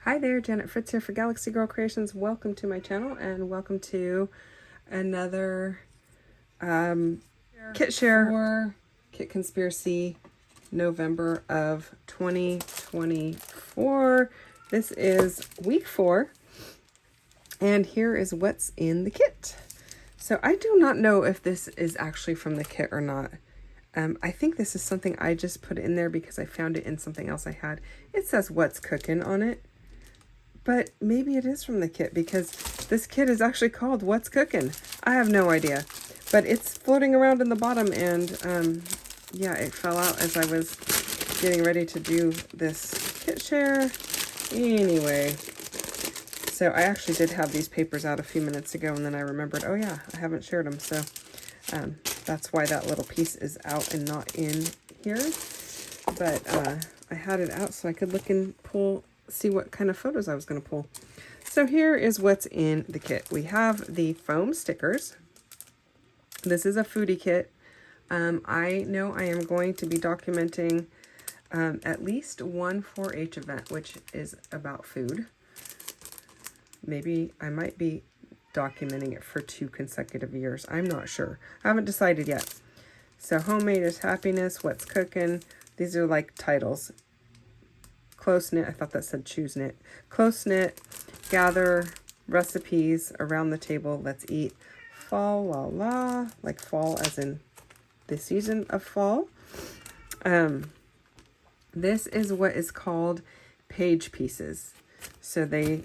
Hi there, Janet Fritz here for Galaxy Girl Creations. Welcome to my channel and welcome to another kit share for Kit Conspiracy November of 2024. This is week 4 and here is what's in the kit. So I do not know if this is actually from the kit or not. I think this is something I just put in there because I found it in something else I had. It says what's cooking on it. But maybe it is from the kit because this kit is actually called What's Cookin'? I have no idea. But it's floating around in the bottom and yeah, it fell out as I was getting ready to do this kit share. Anyway, so I actually did have these papers out a few minutes ago and then I remembered, oh yeah, I haven't shared them. So that's why that little piece is out and not in here. But I had it out so I could look and see what kind of photos I was going to pull. So here is what's in the kit. We have the foam stickers. This is a foodie kit. I know I am going to be documenting at least one 4-H event, which is about food. Maybe I might be documenting it for 2 consecutive years. I'm not sure. I haven't decided yet. So homemade is happiness, what's cooking. These are like titles. Close knit, I thought that said choose knit. Close knit, gather, recipes, around the table, let's eat. Fall la la, like fall as in the season of fall. This is what is called page pieces. So they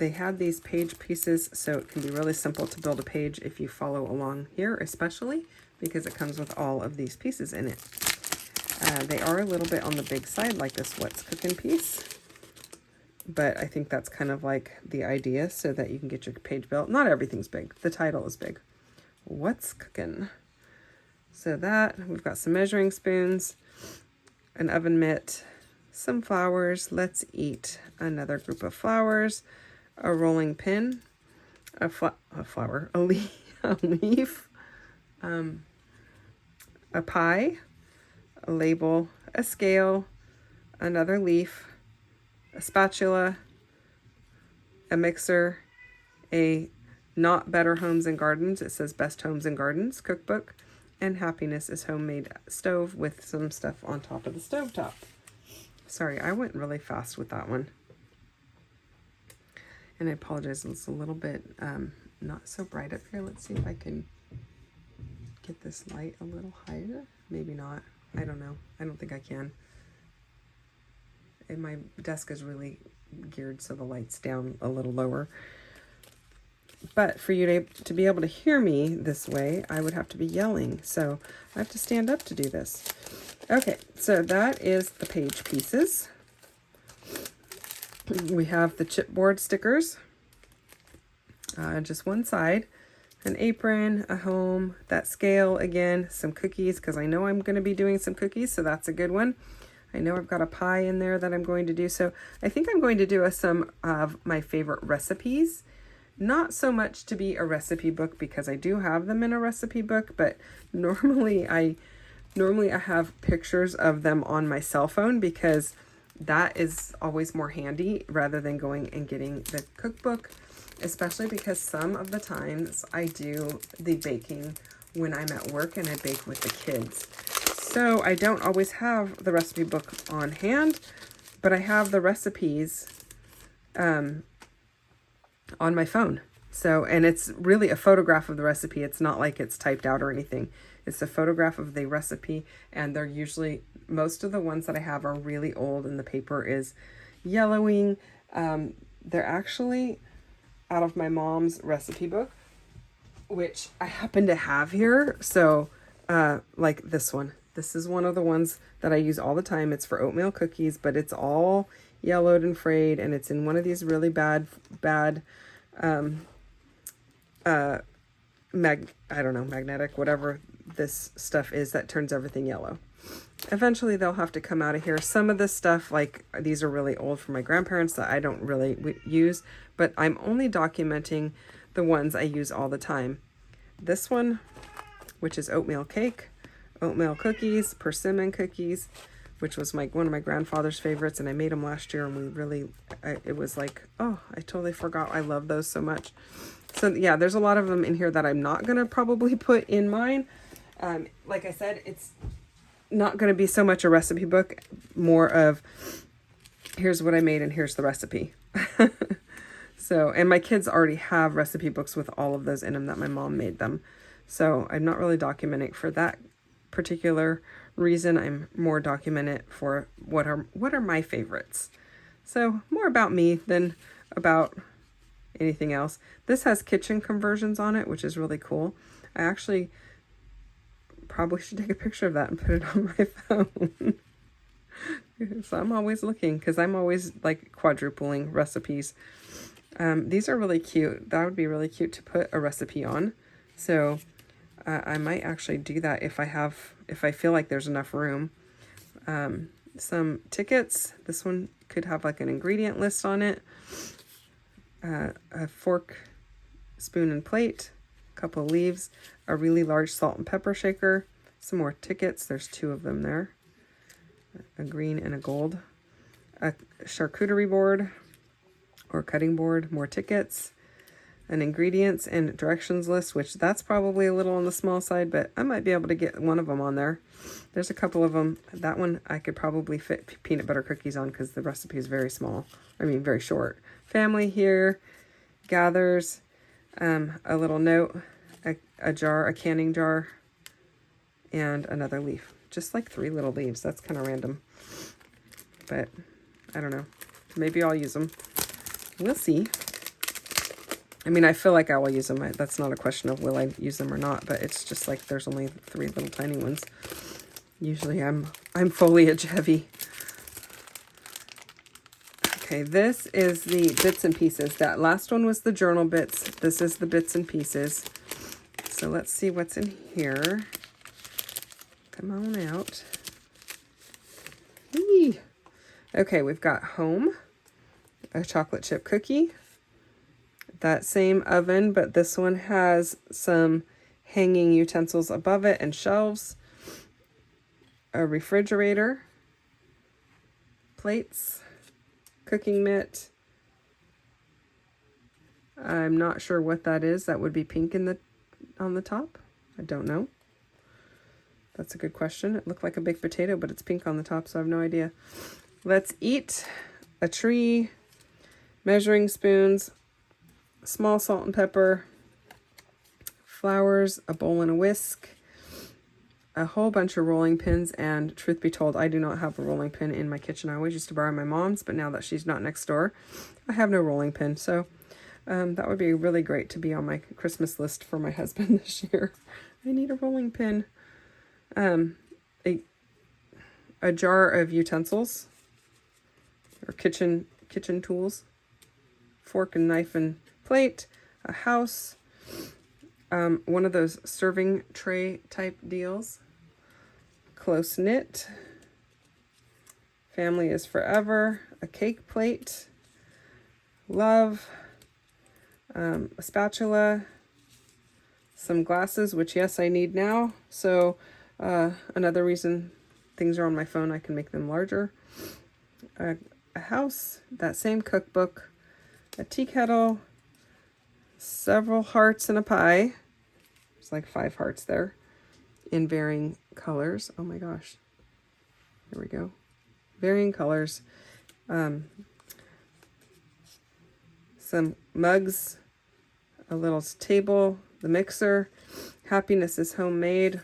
had these page pieces so it can be really simple to build a page if you follow along here, especially because it comes with all of these pieces in it. They are a little bit on the big side, like this What's Cooking piece. But I think that's kind of like the idea so that you can get your page built. Not everything's big. The title is big. What's cooking? So that, we've got some measuring spoons, an oven mitt, some flowers. Let's eat. Another group of flowers, a rolling pin, a leaf, a pie, a label, a scale, another leaf, a spatula, a mixer, a Not Better Homes and Gardens, it says Best Homes and Gardens cookbook, and Happiness is Homemade Stove with some stuff on top of the stovetop. Sorry, I went really fast with that one. And I apologize, it's a little bit not so bright up here. Let's see if I can get this light a little higher. Maybe not. I don't know. I don't think I can. And my desk is really geared so the light's down a little lower. But for you to be able to hear me this way, I would have to be yelling. So I have to stand up to do this. Okay, so that is the page pieces. We have the chipboard stickers. Just one side. An apron, a home, that scale again, some cookies, because I know I'm going to be doing some cookies, so that's a good one. I know I've got a pie in there that I'm going to do, so I think I'm going to do some of my favorite recipes. Not so much to be a recipe book because I do have them in a recipe book, but normally I have pictures of them on my cell phone because that is always more handy rather than going and getting the cookbook. Especially because some of the times I do the baking when I'm at work and I bake with the kids. So I don't always have the recipe book on hand, but I have the recipes on my phone. So, and it's really a photograph of the recipe. It's not like it's typed out or anything. It's a photograph of the recipe, and they're usually, most of the ones that I have are really old and the paper is yellowing. They're actually out of my mom's recipe book, which I happen to have here. So like this one. This is one of the ones that I use all the time. It's for oatmeal cookies, but it's all yellowed and frayed, and it's in one of these really bad magnetic, whatever this stuff is that turns everything yellow. Eventually they'll have to come out of here. Some of this stuff, like these are really old from my grandparents that I don't really use, but I'm only documenting the ones I use all the time. This one, which is oatmeal cake, oatmeal cookies, persimmon cookies. which was one of my grandfather's favorites, and I made them last year, and we really, it was like, oh, I totally forgot I love those so much. So yeah, there's a lot of them in here that I'm not going to probably put in mine. Like I said, it's not going to be so much a recipe book, more of here's what I made and here's the recipe. So, and my kids already have recipe books with all of those in them that my mom made them. So I'm not really documenting for that particular reason. I'm more documenting for what are my favorites. So more about me than about anything else. This has kitchen conversions on it, which is really cool. I actually probably should take a picture of that and put it on my phone. So I'm always looking, because I'm always like quadrupling recipes. These are really cute. That would be really cute to put a recipe on. So I might actually do that if I feel like there's enough room. Some tickets. This one could have like an ingredient list on it. A fork, spoon, and plate. A couple of leaves. A really large salt and pepper shaker. Some more tickets. There's 2 of them there. A green and a gold. A charcuterie board or cutting board. More tickets. An ingredients and directions list, which that's probably a little on the small side, but I might be able to get one of them on there. There's a couple of them. That one I could probably fit peanut butter cookies on, because the recipe is very small. I mean, very short. Family here gathers, a little note, a jar, a canning jar, and another leaf. Just like 3 little leaves. That's kind of random, but I don't know. Maybe I'll use them. We'll see. I mean, I feel like I will use them. That's not a question of will I use them or not, but it's just like there's only 3 little tiny ones. Usually I'm foliage heavy. Okay, this is the bits and pieces. That last one was the journal bits. This is the bits and pieces. So let's see what's in here. Come on out. Whee! Okay, we've got home, a chocolate chip cookie. That same oven, but this one has some hanging utensils above it and shelves. A refrigerator, plates, cooking mitt. I'm not sure what that is. That would be pink on the top. I don't know. That's a good question. It looked like a baked potato, but it's pink on the top, so I have no idea. Let's eat. A tree, measuring spoons, small salt and pepper, flowers, a bowl and a whisk, a whole bunch of rolling pins, and truth be told, I do not have a rolling pin in my kitchen. I always used to borrow my mom's, but now that she's not next door, I have no rolling pin. So that would be really great to be on my Christmas list for my husband this year. I need a rolling pin. A jar of utensils or kitchen tools, fork and knife and plate, a house, one of those serving tray type deals, close knit, family is forever, a cake plate, love, a spatula, some glasses, which yes, I need now. So another reason things are on my phone, I can make them larger, a house, that same cookbook, a tea kettle, several hearts and a pie. There's like 5 hearts there in varying colors. Oh my gosh. There we go. Varying colors. Some mugs, a little table, the mixer. Happiness is homemade.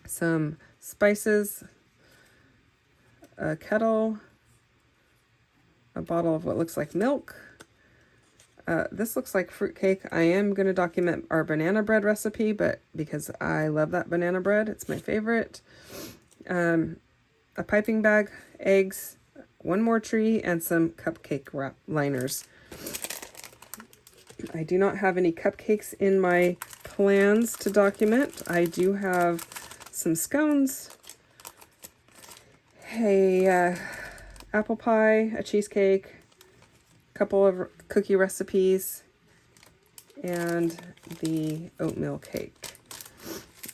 Some spices, a kettle, a bottle of what looks like milk. This looks like fruitcake. I am going to document our banana bread recipe, but because I love that banana bread, it's my favorite. A piping bag, eggs, one more tree, and some cupcake wrap liners. I do not have any cupcakes in my plans to document. I do have some scones, a apple pie, a cheesecake, a couple of cookie recipes, and the oatmeal cake.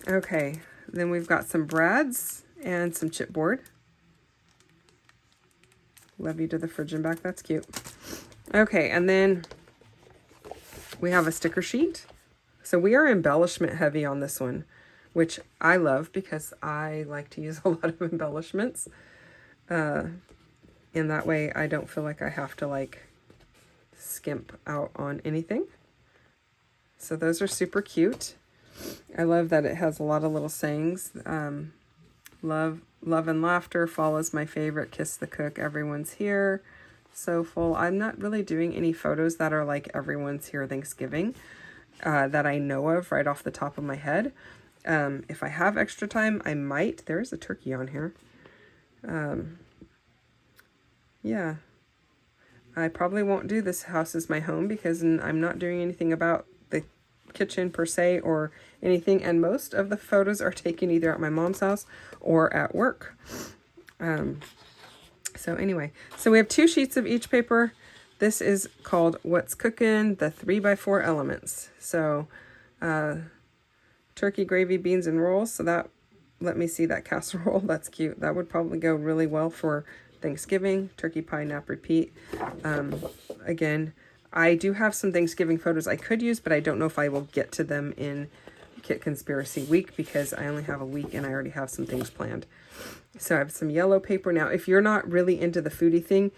Okay, then we've got some brads and some chipboard. Love you to the fridge and back. That's cute. Okay, and then we have a sticker sheet. So we are embellishment heavy on this one, which I love because I like to use a lot of embellishments. In that way, I don't feel like I have to like skimp out on anything. So those are super cute. I love that it has a lot of little sayings. Love and laughter follows my favorite. Kiss the cook. Everyone's here. So full. I'm not really doing any photos that are like everyone's here Thanksgiving that I know of right off the top of my head. If I have extra time, I might. There is a turkey on here. Yeah. I probably won't do this house as my home because I'm not doing anything about the kitchen per se or anything. And most of the photos are taken either at my mom's house or at work. So anyway, so we have 2 sheets of each paper. This is called What's Cookin', the 3x4 elements. So turkey, gravy, beans, and rolls. So that, let me see that casserole. That's cute. That would probably go really well for Thanksgiving. Turkey pie, nap, repeat. Again, I do have some Thanksgiving photos I could use, but I don't know if I will get to them in Kit Conspiracy week because I only have a week and I already have some things planned. So I have some yellow paper. Now, if you're not really into the foodie thing,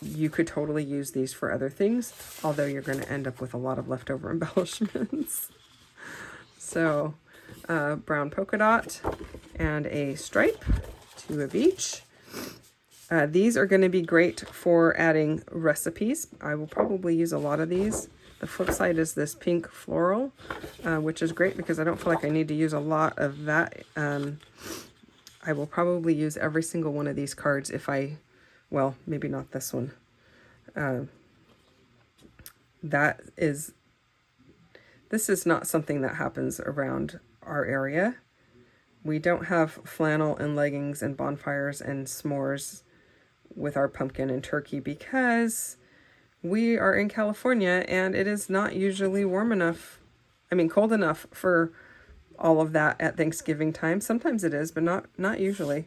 you could totally use these for other things, although you're going to end up with a lot of leftover embellishments. So brown polka dot and a stripe, 2 of each. These are going to be great for adding recipes. I will probably use a lot of these. The flip side is this pink floral, which is great because I don't feel like I need to use a lot of that. I will probably use every single one of these cards if I, well, maybe not this one. This is not something that happens around our area. We don't have flannel and leggings and bonfires and s'mores with our pumpkin and turkey because we are in California and it is not usually warm enough, cold enough for all of that at Thanksgiving time. Sometimes it is, but not usually.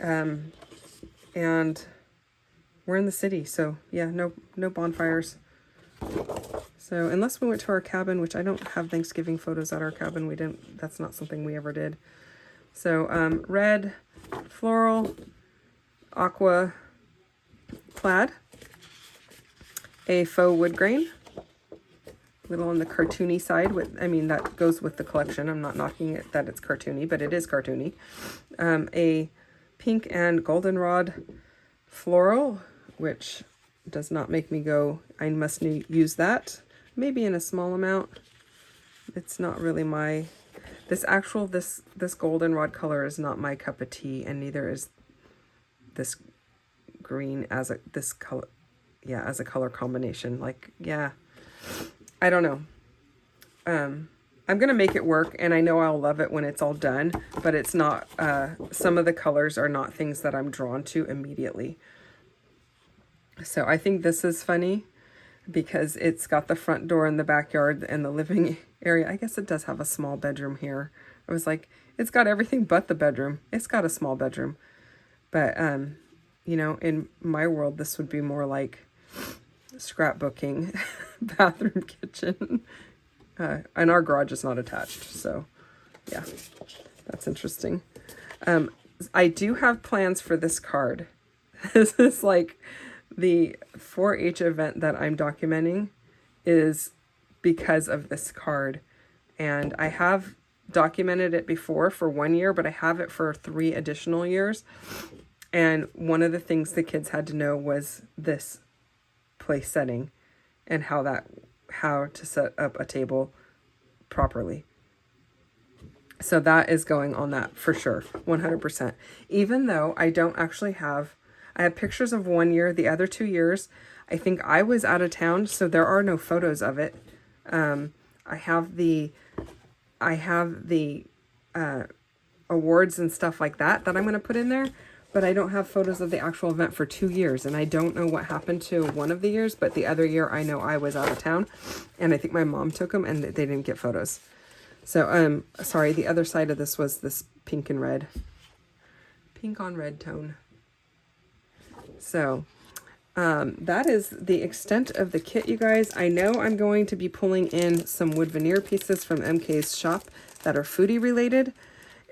And we're in the city, so yeah, no bonfires. So unless we went to our cabin, which I don't have Thanksgiving photos at our cabin, that's not something we ever did. So red, floral, aqua plaid, a faux wood grain, little on the cartoony side. That goes with the collection. I'm not knocking it that it's cartoony, but it is cartoony. A pink and goldenrod floral, which does not make me go, I must use that. Maybe in a small amount. It's not really this goldenrod color is not my cup of tea, and neither is this green as a color combination. I don't know. I'm gonna make it work, and I know I'll love it when it's all done, but it's not, some of the colors are not things that I'm drawn to immediately. So I think this is funny because it's got the front door in the backyard and the living area. I guess it does have a small bedroom here. I was like, it's got everything but the bedroom. It's got a small bedroom. But, in my world, this would be more like scrapbooking, bathroom, kitchen. And our garage is not attached. So, yeah, that's interesting. I do have plans for this card. This is like the 4-H event that I'm documenting is because of this card. And I have documented it before for 1 year, but I have it for 3 additional years. And one of the things the kids had to know was this place setting and how to set up a table properly. So that is going on that for sure, 100%. Even though I don't actually I have pictures of 1 year. The other 2 years, I think I was out of town, so there are no photos of it. I have the awards and stuff like that I'm going to put in there, but I don't have photos of the actual event for 2 years, and I don't know what happened to one of the years, but the other year I know I was out of town, and I think my mom took them, and they didn't get photos. So, sorry, the other side of this was this pink and red. Pink on red tone. So that is the extent of the kit, you guys. I know I'm going to be pulling in some wood veneer pieces from MK's shop that are foodie related.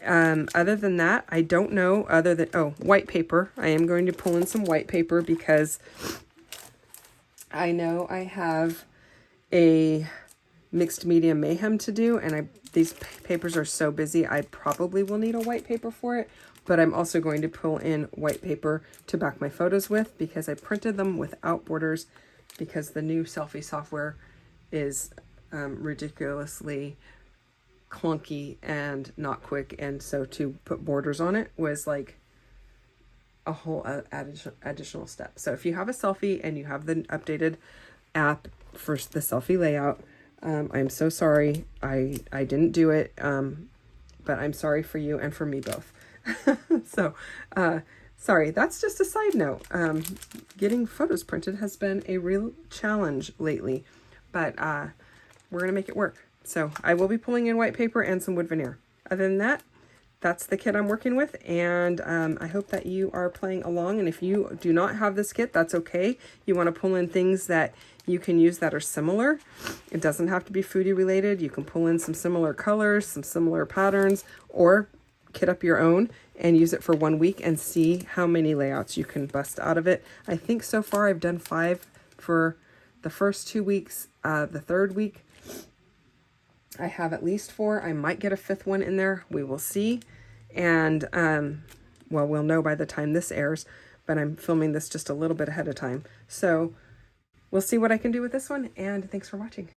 Other than that, I don't know, other than, oh, white paper. I am going to pull in some white paper because I know I have a mixed media mayhem to do, and these papers are so busy, I probably will need a white paper for it. But I'm also going to pull in white paper to back my photos with because I printed them without borders because the new selfie software is ridiculously clunky and not quick, and so to put borders on it was like a whole additional step. So if you have a selfie and you have the updated app for the selfie layout, I'm so sorry I didn't do it, but I'm sorry for you and for me both. So sorry, that's just a side note. Getting photos printed has been a real challenge lately, but we're gonna make it work. So I will be pulling in white paper and some wood veneer. Other than that, that's the kit I'm working with, and I hope that you are playing along. And if you do not have this kit, that's okay. You want to pull in things that you can use that are similar. It doesn't have to be foodie related. You can pull in some similar colors, some similar patterns, or kit up your own and use it for 1 week and see how many layouts you can bust out of it. I think so far I've done 5 for the first 2 weeks. The third week I have at least 4. I might get a 5th one in there. We will see. And, well, we'll know by the time this airs, but I'm filming this just a little bit ahead of time. So we'll see what I can do with this one, and thanks for watching.